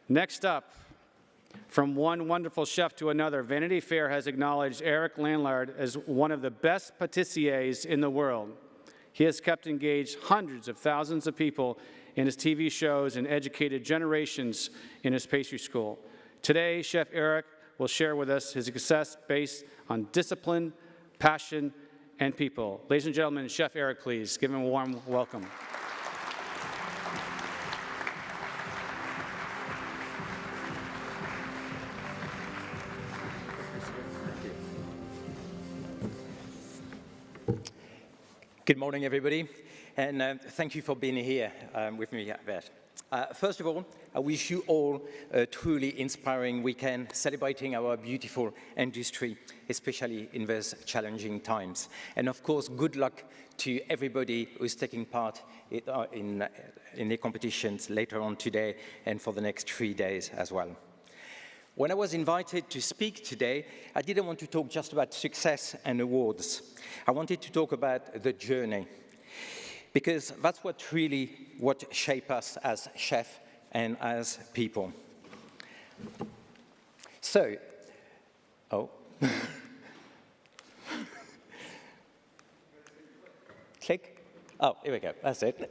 Next up, from one wonderful chef to another, Vanity Fair has acknowledged Eric Lanlard as one of the best pâtissiers in the world. He has kept engaged hundreds of thousands of people in his TV shows and educated generations in his pastry school. Today, Chef Eric will share with us his success based on discipline, passion, and people. Ladies and gentlemen, Chef Eric, please give him a warm welcome. Good morning, everybody, and thank you for being here with me at that. First of all, I wish you all a truly inspiring weekend celebrating our beautiful industry, especially in these challenging times. And of course, good luck to everybody who's taking part in the competitions later on today and for the next 3 days as well. When I was invited to speak today, I didn't want to talk just about success and awards. I wanted to talk about the journey, because that's what shapes us as chefs and as people. So, click. Oh, here we go, that's it.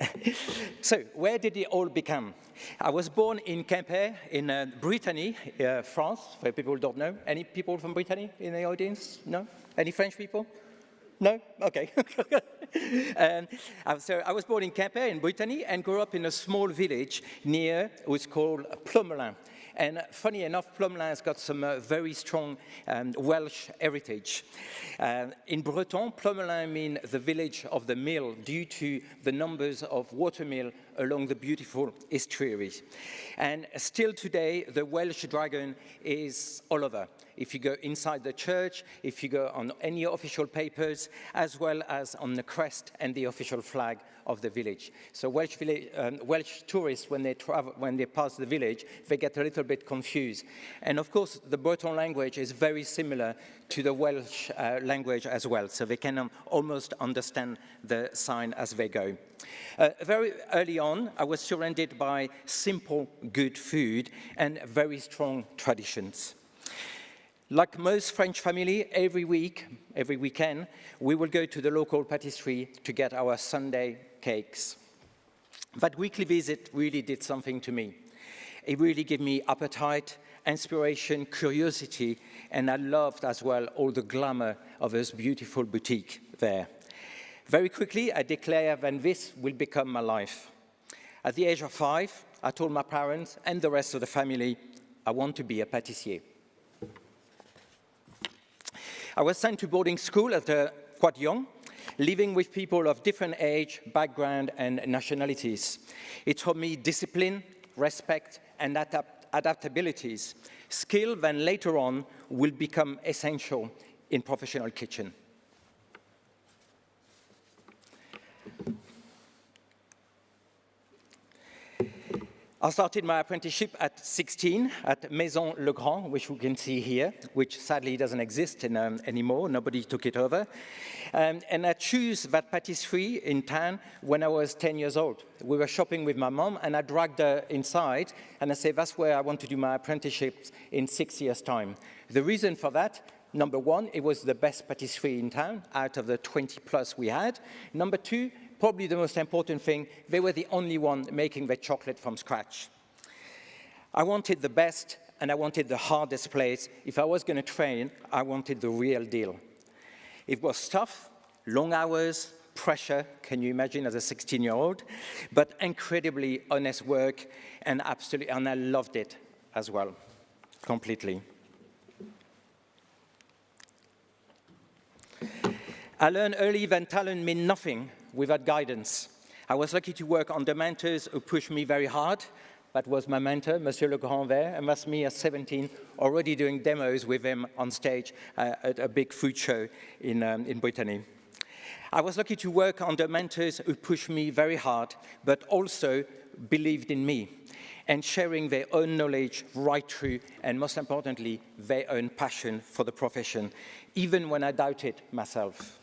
So, where did it all begin? I was born in Quimper, in Brittany, France, for people who don't know. Any people from Brittany in the audience? No? Any French people? No? Okay. So I was born in Quimper, in Brittany, and grew up in a small village near, what's called Plomelin. And funny enough, Plomelin has got some very strong Welsh heritage. In Breton, Plomelin means the village of the mill due to the numbers of watermills along the beautiful estuaries. And still today, the Welsh dragon is all over. If you go inside the church, if you go on any official papers, as well as on the crest and the official flag of the village. So Welsh tourists, when they pass the village, they get a little bit confused. And of course, the Breton language is very similar to the Welsh language as well, so they can almost understand the sign as they go. Very early on, I was surrounded by simple, good food and very strong traditions. Like most French family, every weekend, we will go to the local pastry to get our Sunday cakes. That weekly visit really did something to me. It really gave me appetite, inspiration, curiosity, and I loved as well all the glamour of this beautiful boutique there. Very quickly, I declared that this will become my life. At the age of 5, I told my parents and the rest of the family, I want to be a pâtissier. I was sent to boarding school at quite young, living with people of different age, background, and nationalities. It taught me discipline, respect, and adaptabilities, skill that later on will become essential in professional kitchen. I started my apprenticeship at 16 at Maison Le Grand, which you can see here, which sadly doesn't exist anymore. Nobody took it over. And I chose that patisserie in town when I was 10 years old. We were shopping with my mom, and I dragged her inside, and I said, that's where I want to do my apprenticeship in 6 years' time. The reason for that, number one, it was the best patisserie in town out of the 20 plus we had. Number two, probably the most important thing, they were the only one making the chocolate from scratch. I wanted the best, and I wanted the hardest place. If I was going to train, I wanted the real deal. It was tough, long hours, pressure, can you imagine, as a 16-year-old, but incredibly honest work, and I loved it as well, completely. I learned early that talent meant nothing without guidance. I was lucky to work under mentors who pushed me very hard. That was my mentor, Monsieur Le Grand there, and that's me at 17, already doing demos with him on stage at a big food show in Brittany. I was lucky to work under mentors who pushed me very hard, but also believed in me, and sharing their own knowledge right through, and most importantly, their own passion for the profession, even when I doubted myself.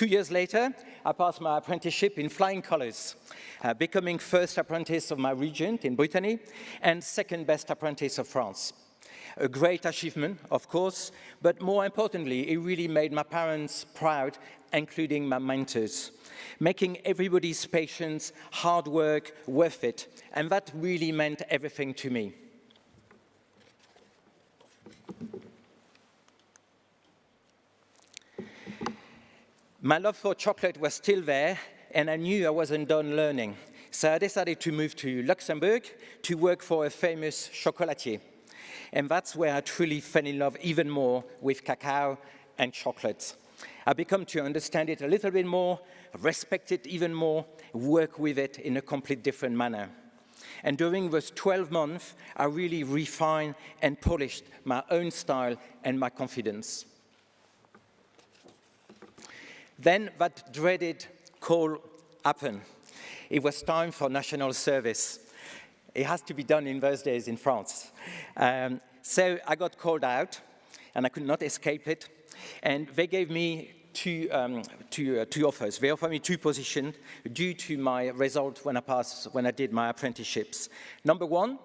2 years later, I passed my apprenticeship in flying colors, becoming first apprentice of my region in Brittany and second best apprentice of France. A great achievement, of course, but more importantly, it really made my parents proud, including my mentors, making everybody's patience, hard work worth it, and that really meant everything to me. My love for chocolate was still there, and I knew I wasn't done learning. So I decided to move to Luxembourg to work for a famous chocolatier. And that's where I truly fell in love even more with cacao and chocolate. I become to understand it a little bit more, respect it even more, work with it in a completely different manner. And during those 12 months, I really refined and polished my own style and my confidence. Then that dreaded call happened. It was time for national service. It has to be done in those days in France. So I got called out, and I could not escape it. And they gave me two offers. They offered me 2 positions due to my result when I did my apprenticeships. Number 1,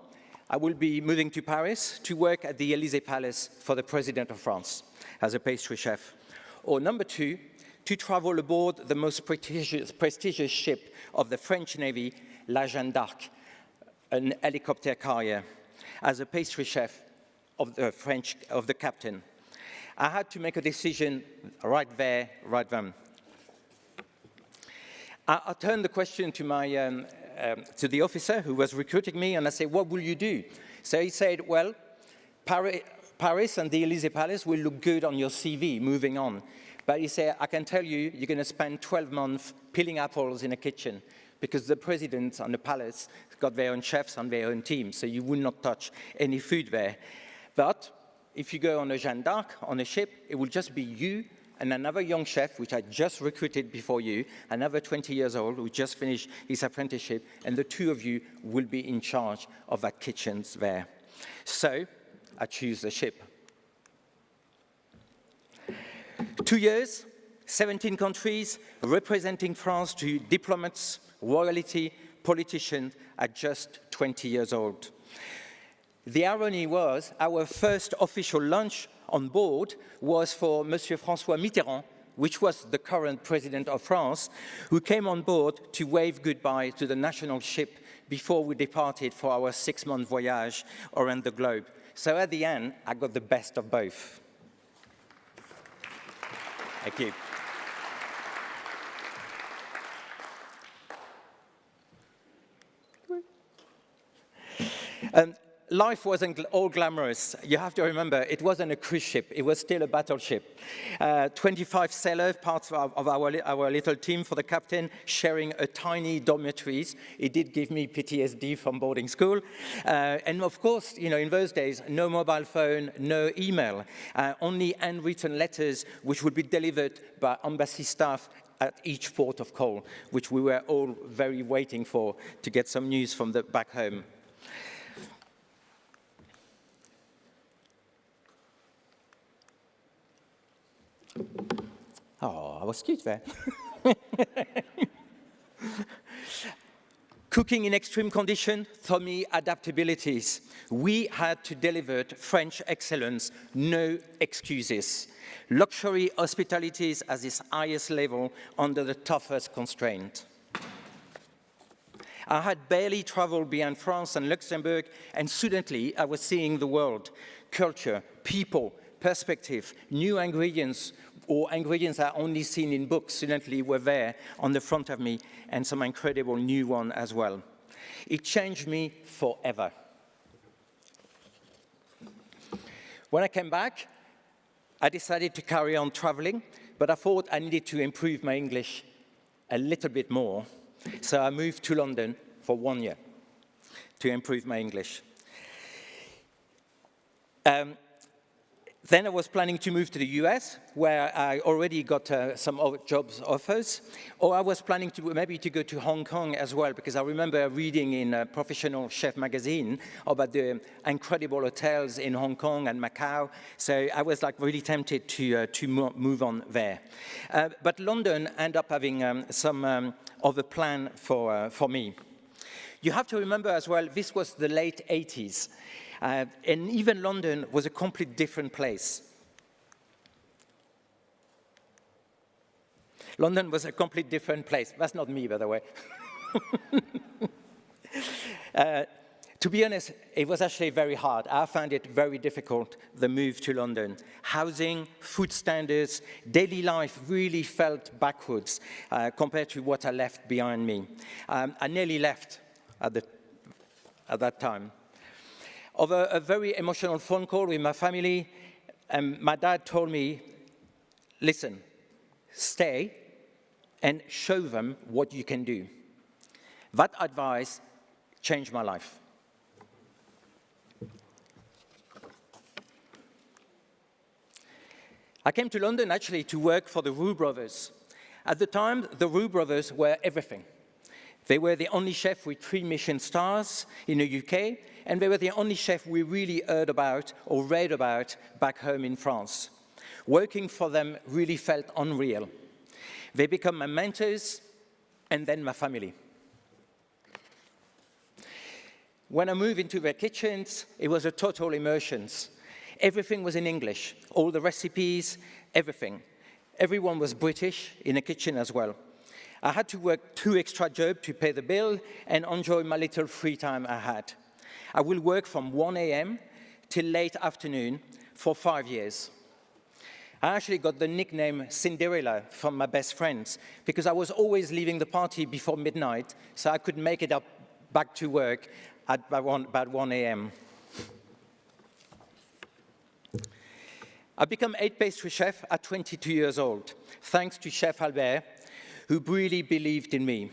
I will be moving to Paris to work at the Élysée Palace for the President of France as a pastry chef. Or number 2, to travel aboard the most prestigious ship of the French Navy, La Jeanne d'Arc, an helicopter carrier, as a pastry chef of the captain. I had to make a decision right there, right then. I turned the question to the officer who was recruiting me, and I said, "What will you do?" So he said, "Well, Paris and the Élysée Palace will look good on your CV moving on. But he said, I can tell you, you're going to spend 12 months peeling apples in a kitchen because the president and the palace got their own chefs and their own team, so you will not touch any food there. But if you go on a Jeanne d'Arc, on a ship, it will just be you and another young chef, which I just recruited before you, another 20 years old who just finished his apprenticeship, and the 2 of you will be in charge of that kitchen there." So I choose the ship. 2 years, 17 countries, representing France to diplomats, royalty, politicians at just 20 years old. The irony was, our first official lunch on board was for Monsieur François Mitterrand, which was the current president of France, who came on board to wave goodbye to the national ship before we departed for our 6-month voyage around the globe. So at the end, I got the best of both. Thank you. Life wasn't all glamorous. You have to remember, it wasn't a cruise ship. It was still a battleship. 25 sailors, parts of our little team for the captain, sharing a tiny dormitories. It did give me PTSD from boarding school. And of course, in those days, no mobile phone, no email, only handwritten letters which would be delivered by embassy staff at each port of call, which we were all very waiting for to get some news from back home. Oh, I was cute there. Cooking in extreme conditions taught me adaptabilities. We had to deliver French excellence, no excuses. Luxury hospitalities at its highest level under the toughest constraint. I had barely traveled beyond France and Luxembourg, and suddenly I was seeing the world, culture, people, perspective, new ingredients, or ingredients I only seen in books suddenly were there on the front of me, and some incredible new one as well. It changed me forever. When I came back, I decided to carry on traveling, but I thought I needed to improve my English a little bit more. So I moved to London for 1 year to improve my English. Then I was planning to move to the US, where I already got some jobs offers, or I was planning to maybe to go to Hong Kong as well, because I remember reading in a professional chef magazine about the incredible hotels in Hong Kong and Macau. So I was like really tempted to move on there. But London ended up having some other plan for me. You have to remember as well, this was the late 80s. And even London was a completely different place. London was a completely different place. That's not me, by the way. To be honest, it was actually very hard. I found it very difficult, the move to London. Housing, food standards, daily life really felt backwards compared to what I left behind me. I nearly left at that time. Over a very emotional phone call with my family, my dad told me, listen, stay and show them what you can do. That advice changed my life. I came to London actually to work for the Roux brothers. At the time, the Roux brothers were everything. They were the only chef with 3 Michelin stars in the UK, and they were the only chef we really heard about or read about back home in France. Working for them really felt unreal. They became my mentors and then my family. When I moved into their kitchens, it was a total immersion. Everything was in English, all the recipes, everything. Everyone was British in the kitchen as well. I had to work 2 extra jobs to pay the bill and enjoy my little free time I had. I will work from 1 a.m. till late afternoon for 5 years. I actually got the nickname Cinderella from my best friends because I was always leaving the party before midnight, so I could make it up back to work at about 1 a.m. I became head pastry chef at 22 years old, thanks to Chef Albert, who really believed in me.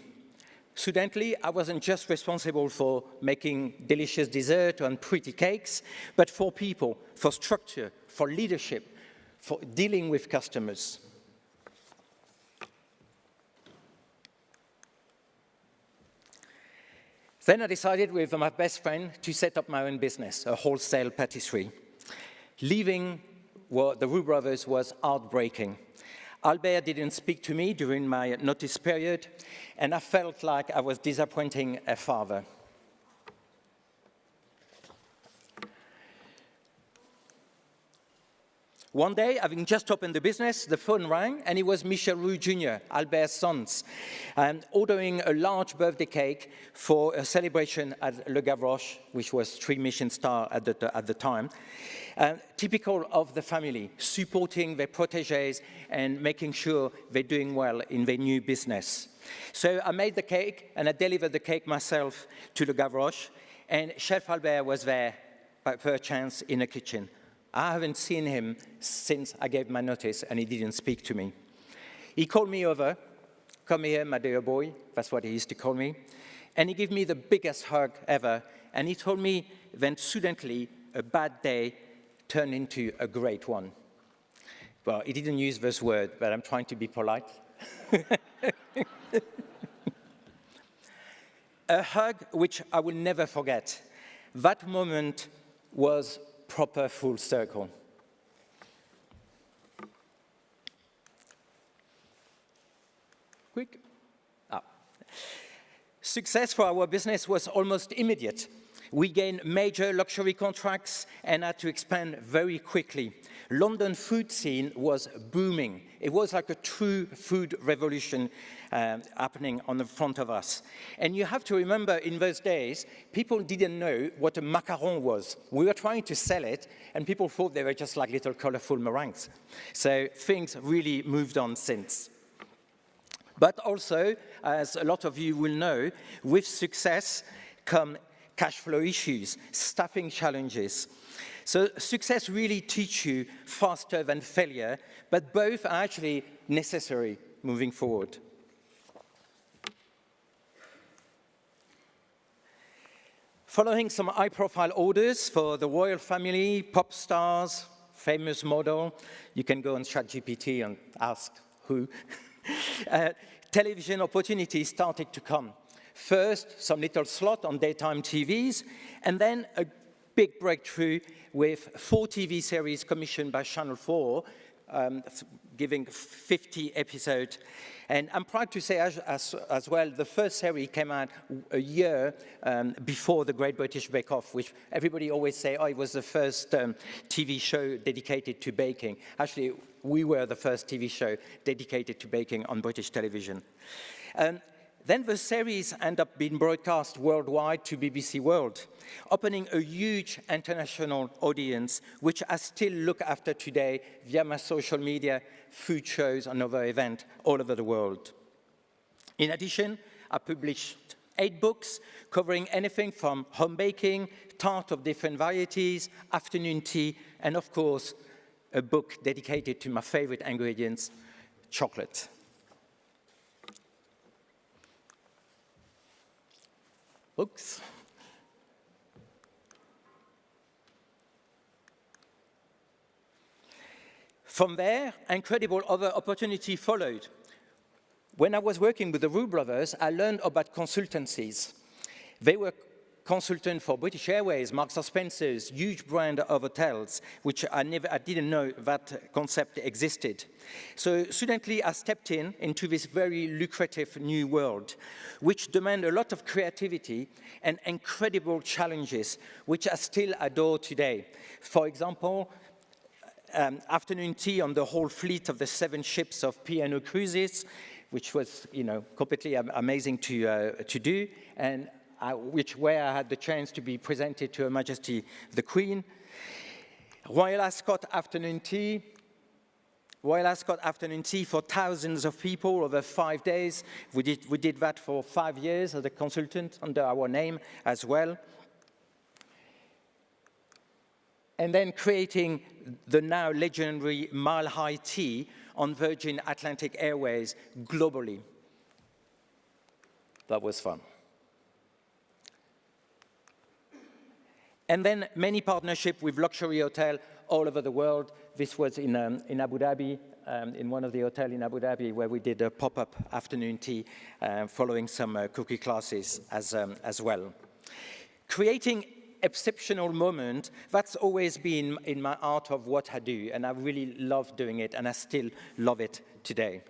Suddenly, I wasn't just responsible for making delicious dessert and pretty cakes, but for people, for structure, for leadership, for dealing with customers. Then I decided with my best friend to set up my own business, a wholesale patisserie. Leaving the Roux brothers was heartbreaking. Albert didn't speak to me during my notice period, and I felt like I was disappointing a father. One day, having just opened the business, the phone rang, and it was Michel Roux Jr., Albert's son, ordering a large birthday cake for a celebration at Le Gavroche, which was 3 Michelin star at the time. Typical of the family, supporting their protégés and making sure they're doing well in their new business. So I made the cake, and I delivered the cake myself to Le Gavroche, and Chef Albert was there, by chance, in the kitchen. I haven't seen him since I gave my notice, and he didn't speak to me. He called me over, "Come here, my dear boy," that's what he used to call me, and he gave me the biggest hug ever, and he told me then suddenly a bad day turned into a great one. Well, he didn't use this word, but I'm trying to be polite. A hug which I will never forget. That moment was proper full circle. Quick. Success for our business was almost immediate. We gained major luxury contracts and had to expand very quickly. London food scene was booming. It was like a true food revolution happening on the front of us. And you have to remember, in those days, people didn't know what a macaron was. We were trying to sell it, and people thought they were just like little colorful meringues. So things really moved on since. But also, as a lot of you will know, with success come cash flow issues, staffing challenges. So success really teaches you faster than failure, but both are actually necessary moving forward. Following some high-profile orders for the royal family, pop stars, famous model. You can go on ChatGPT and ask who. Television opportunities started to come. First, some little slot on daytime TVs, and then a big breakthrough with 4 TV series commissioned by Channel 4, giving 50 episodes. And I'm proud to say as well, the first series came out a year before the Great British Bake Off, which everybody always say, oh, it was the first TV show dedicated to baking. Actually, we were the first TV show dedicated to baking on British television. Then the series ended up being broadcast worldwide to BBC World, opening a huge international audience, which I still look after today via my social media, food shows, and other events all over the world. In addition, I published 8 books covering anything from home baking, tart of different varieties, afternoon tea, and of course, a book dedicated to my favorite ingredients, chocolate. Books. From there, incredible other opportunity followed. When I was working with the Roux brothers, I learned about consultancies. They were consultant for British Airways, Marks & Spencer's, huge brand of hotels, which I didn't know that concept existed. So suddenly I stepped into this very lucrative new world, which demanded a lot of creativity and incredible challenges, which I still adore today. For example, afternoon tea on the whole fleet of the 7 ships of P&O Cruises, which was, completely amazing to do, and where I had the chance to be presented to Her Majesty the Queen. Royal Ascot afternoon tea for thousands of people over 5 days. We did that for 5 years as a consultant under our name as well. And then creating the now legendary Mile High Tea on Virgin Atlantic Airways globally. That was fun. And then many partnerships with luxury hotels all over the world. This was in Abu Dhabi, in one of the hotels in Abu Dhabi, where we did a pop-up afternoon tea following some cookie classes as well. Creating exceptional moment, that's always been in my art of what I do, and I really love doing it, and I still love it today.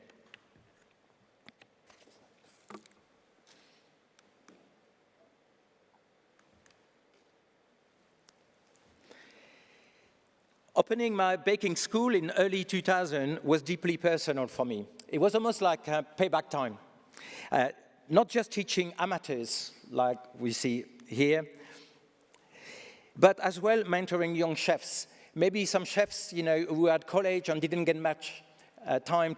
Opening my baking school in early 2000 was deeply personal for me. It was almost like payback time. Not just teaching amateurs, like we see here, but as well mentoring young chefs. Maybe some chefs, who had college and didn't get much time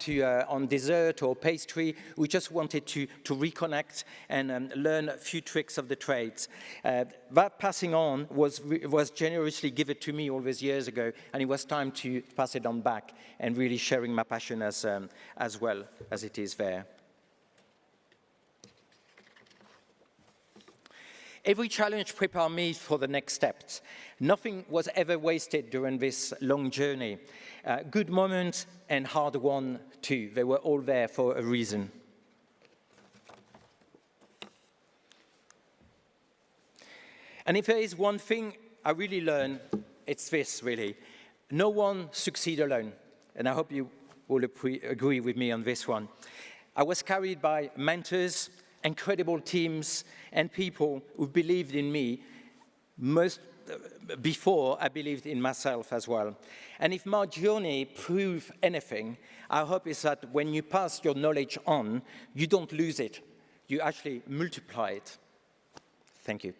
on dessert or pastry. We just wanted to reconnect and learn a few tricks of the trades. That passing on was generously given to me all those years ago, and it was time to pass it on back and really sharing my passion as well as it is there. Every challenge prepared me for the next steps. Nothing was ever wasted during this long journey. Good moments and hard ones too. They were all there for a reason. And if there is one thing I really learned, it's this, really. No one succeeds alone. And I hope you will agree with me on this one. I was carried by mentors, incredible teams, and people who believed in me before I believed in myself as well. And if my journey proved anything, I hope is that when you pass your knowledge on, you don't lose it. You actually multiply it. Thank you.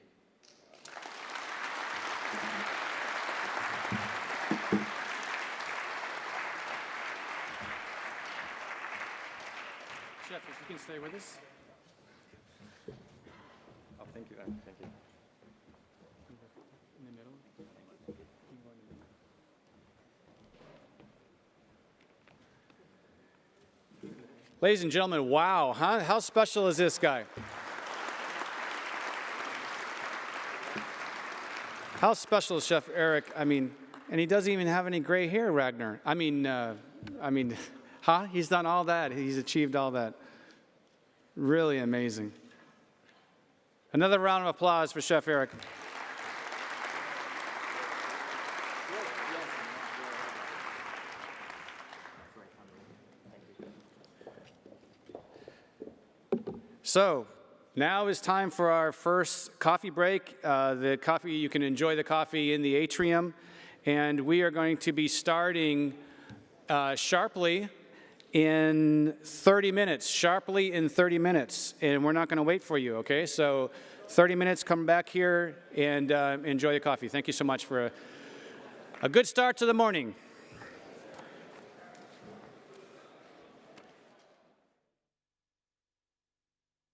Chef, if you can stay with us. Oh, thank you. Thank you. In the middle. Ladies and gentlemen, wow, huh? How special is this guy? How special is Chef Eric? I mean, and he doesn't even have any gray hair, Ragnar. I mean, huh? He's done all that. He's achieved all that. Really amazing. Another round of applause for Chef Eric. So now is time for our first coffee break. The coffee, you can enjoy the coffee in the atrium, and we are going to be starting sharply in 30 minutes, and we're not going to wait for you, okay? So 30 minutes, come back here and enjoy the coffee. Thank you so much for a good start to the morning.